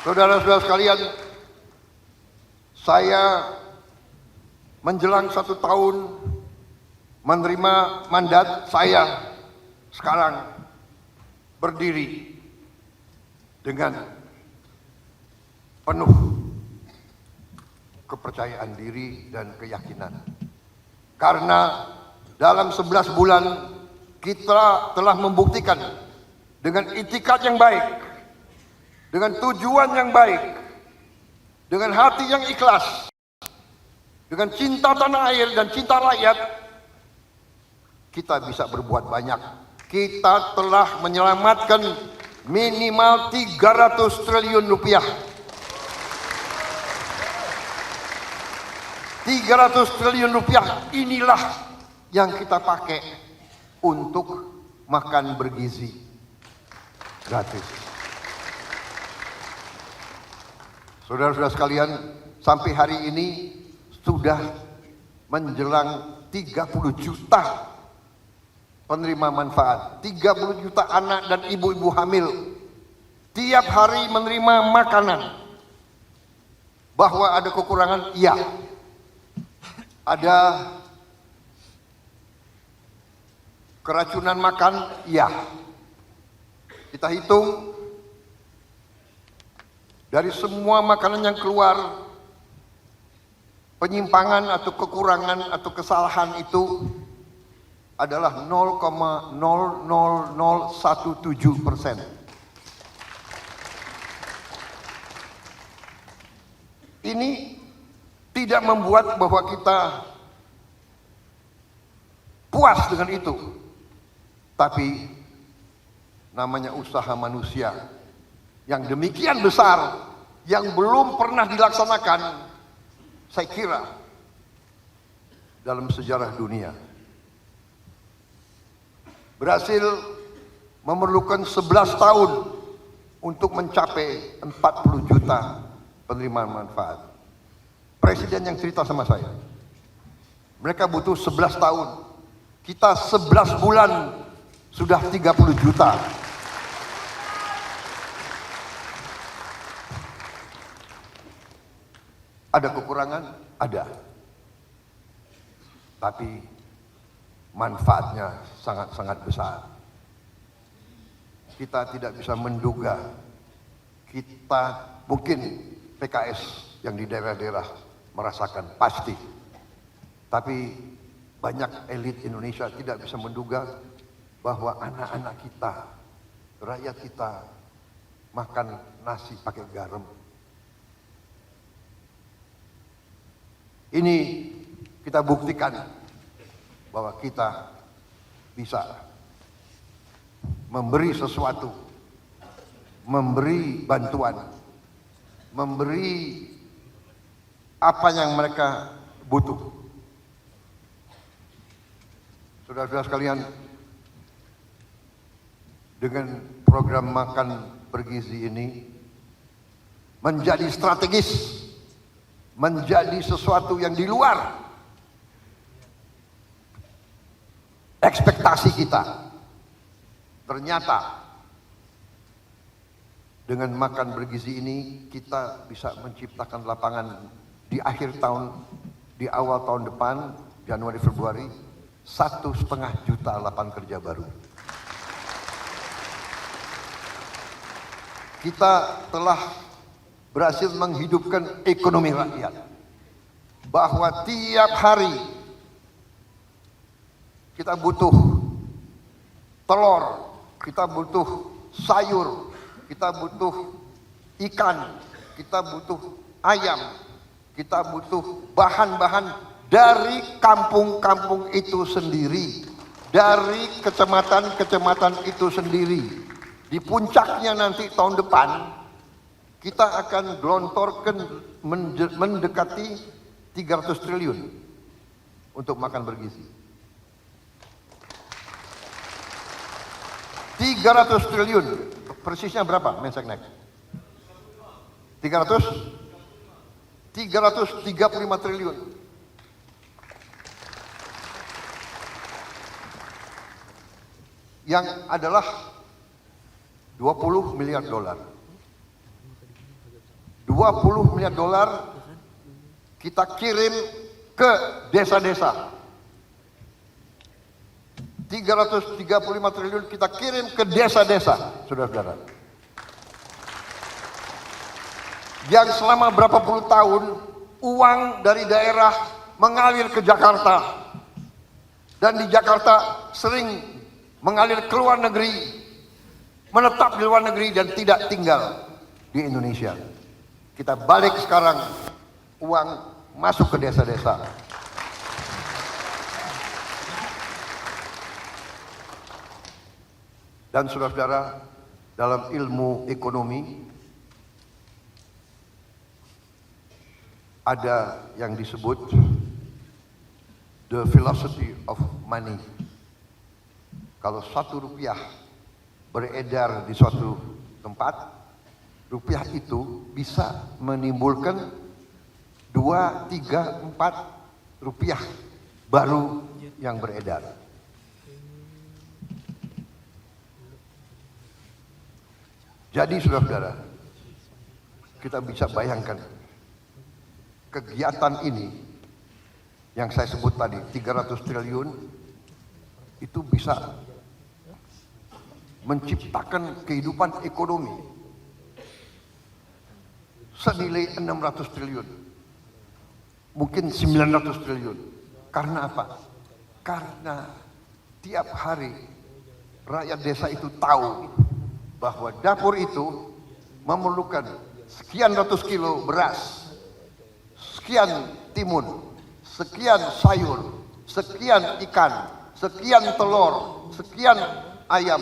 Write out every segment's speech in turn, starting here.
Saudara-saudara sekalian, saya menjelang 1 tahun menerima mandat, saya sekarang berdiri dengan penuh kepercayaan diri dan keyakinan. Karena dalam 11 bulan kita telah membuktikan dengan itikat yang baik, dengan tujuan yang baik, dengan hati yang ikhlas, dengan cinta tanah air dan cinta rakyat, kita bisa berbuat banyak. Kita telah menyelamatkan minimal 300 triliun rupiah. 300 triliun rupiah inilah yang kita pakai untuk makan bergizi gratis. Saudara-saudara sekalian, sampai hari ini sudah menjelang 30 juta penerima manfaat. 30 juta anak dan ibu-ibu hamil tiap hari menerima makanan. Bahwa ada kekurangan, iya. Ada keracunan makan, iya. Kita hitung dari semua makanan yang keluar, penyimpangan atau kekurangan atau kesalahan itu adalah 0,00017%. Ini tidak membuat bahwa kita puas dengan itu, tapi namanya usaha manusia yang demikian besar yang belum pernah dilaksanakan, saya kira dalam sejarah dunia. Berhasil memerlukan 11 tahun untuk mencapai 40 juta penerima manfaat. Presiden yang cerita sama saya, mereka butuh 11 tahun. Kita 11 bulan sudah 30 juta. Ada kekurangan? Ada. Tapi manfaatnya sangat-sangat besar. Kita tidak bisa menduga. Kita mungkin PKS yang di daerah-daerah merasakan pasti. Tapi banyak elit Indonesia tidak bisa menduga bahwa anak-anak kita, rakyat kita makan nasi pakai garam. Ini kita buktikan bahwa kita bisa memberi sesuatu, memberi bantuan, memberi apa yang mereka butuh. Saudara-saudara sekalian, dengan program makan bergizi ini menjadi strategis, menjadi sesuatu yang di luar ekspektasi kita. Ternyata dengan makan bergizi ini kita bisa menciptakan lapangan di akhir tahun, di awal tahun depan, Januari Februari, 1,5 juta lapangan kerja baru. Kita telah berhasil menghidupkan ekonomi rakyat, bahwa tiap hari kita butuh telur, kita butuh sayur, kita butuh ikan, kita butuh ayam, kita butuh bahan-bahan dari kampung-kampung itu sendiri, dari kecamatan-kecamatan itu sendiri. Di puncaknya nanti tahun depan kita akan gelontorkan mendekati 300 triliun untuk makan bergizi. 300 triliun, persisnya berapa Menseknek? 335 triliun. Yang adalah 20 miliar dolar. $20 miliar kita kirim ke desa-desa. 335 triliun kita kirim ke desa-desa, saudara-saudara. Yang selama berapa puluh tahun uang dari daerah mengalir ke Jakarta. Dan di Jakarta sering mengalir ke luar negeri, menetap di luar negeri dan tidak tinggal di Indonesia. Kita balik sekarang, uang masuk ke desa-desa. Dan saudara-saudara, dalam ilmu ekonomi ada yang disebut the philosophy of money. Kalau ₹1 beredar di suatu tempat, rupiah itu bisa menimbulkan 2, 3, 4 rupiah baru yang beredar. Jadi saudara-saudara, kita bisa bayangkan kegiatan ini yang saya sebut tadi 300 triliun itu bisa menciptakan kehidupan ekonomi senilai 600 triliun, mungkin 900 triliun. Karena apa? Karena tiap hari rakyat desa itu tahu bahwa dapur itu memerlukan sekian ratus kilo beras, sekian timun, sekian sayur, sekian ikan, sekian telur, sekian ayam.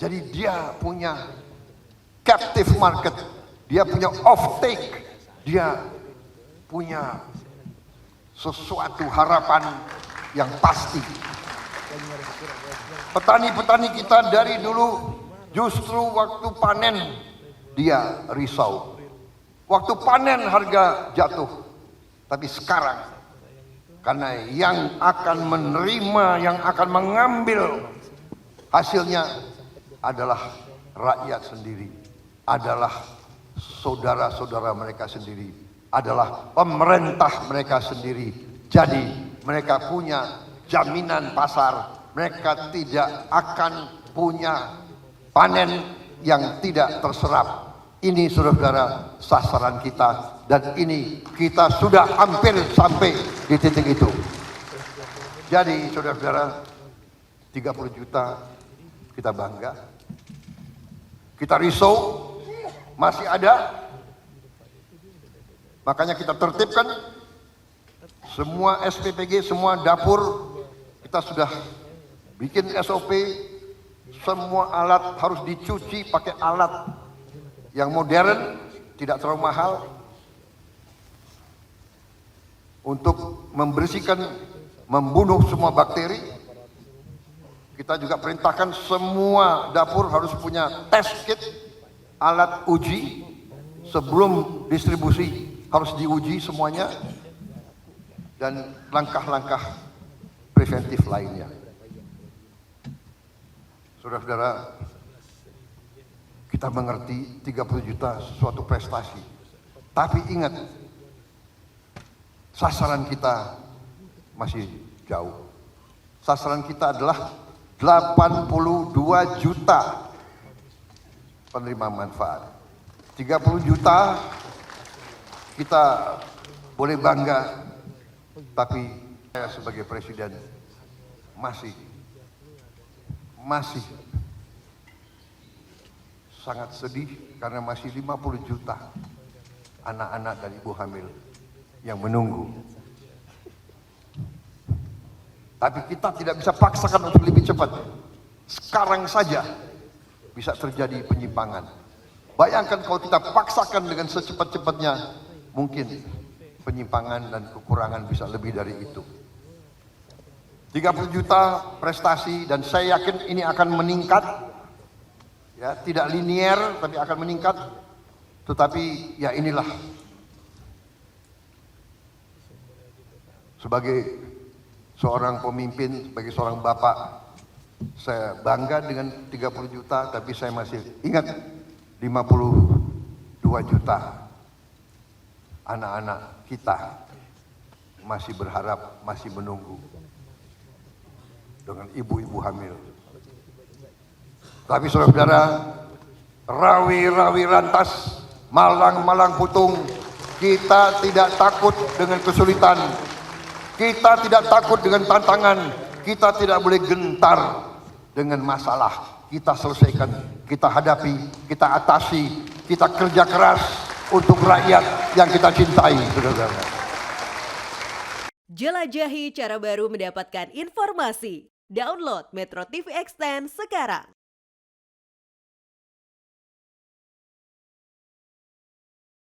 Jadi dia punya captive market, dia punya off take, dia punya sesuatu harapan yang pasti. Petani-petani kita dari dulu justru waktu panen dia risau. Waktu panen harga jatuh. Tapi sekarang, karena yang akan menerima, yang akan mengambil hasilnya adalah rakyat sendiri, adalah saudara-saudara mereka sendiri, adalah pemerintah mereka sendiri. Jadi mereka punya jaminan pasar, mereka tidak akan punya panen yang tidak terserap. Ini saudara-saudara sasaran kita, dan ini kita sudah hampir sampai di titik itu. Jadi saudara-saudara, 30 juta kita bangga, kita risau masih ada, makanya kita tertibkan semua SPPG, semua dapur kita sudah bikin SOP, semua alat harus dicuci pakai alat yang modern, tidak terlalu mahal, untuk membersihkan, membunuh semua bakteri. Kita juga perintahkan semua dapur harus punya test kit, alat uji, sebelum distribusi harus diuji semuanya, dan langkah-langkah preventif lainnya. Saudara-saudara, kita mengerti 30 juta suatu prestasi. Tapi ingat, sasaran kita masih jauh. Sasaran kita adalah 82 juta penerima manfaat. 30 juta kita boleh bangga, tapi saya sebagai presiden masih sangat sedih karena masih 50 juta anak-anak dan ibu hamil yang menunggu. Tapi kita tidak bisa paksakan untuk lebih cepat. Sekarang saja bisa terjadi penyimpangan. Bayangkan kalau kita paksakan dengan secepat-cepatnya, mungkin penyimpangan dan kekurangan bisa lebih dari itu. 30 juta prestasi, dan saya yakin ini akan meningkat. Ya, tidak linier tapi akan meningkat. Tetapi ya inilah, sebagai seorang pemimpin, sebagai seorang bapak, saya bangga dengan 30 juta, tapi saya masih ingat 50 2 juta anak-anak kita masih berharap, masih menunggu dengan ibu-ibu hamil. Tapi saudara-saudara, rawi-rawi rantas, malang-malang putung, kita tidak takut dengan kesulitan, kita tidak takut dengan tantangan, kita tidak boleh gentar dengan masalah. Kita selesaikan, kita hadapi, kita atasi, kita kerja keras untuk rakyat yang kita cintai, saudara-saudara. Jelajahi cara baru mendapatkan informasi. Download Metro TV Extend sekarang.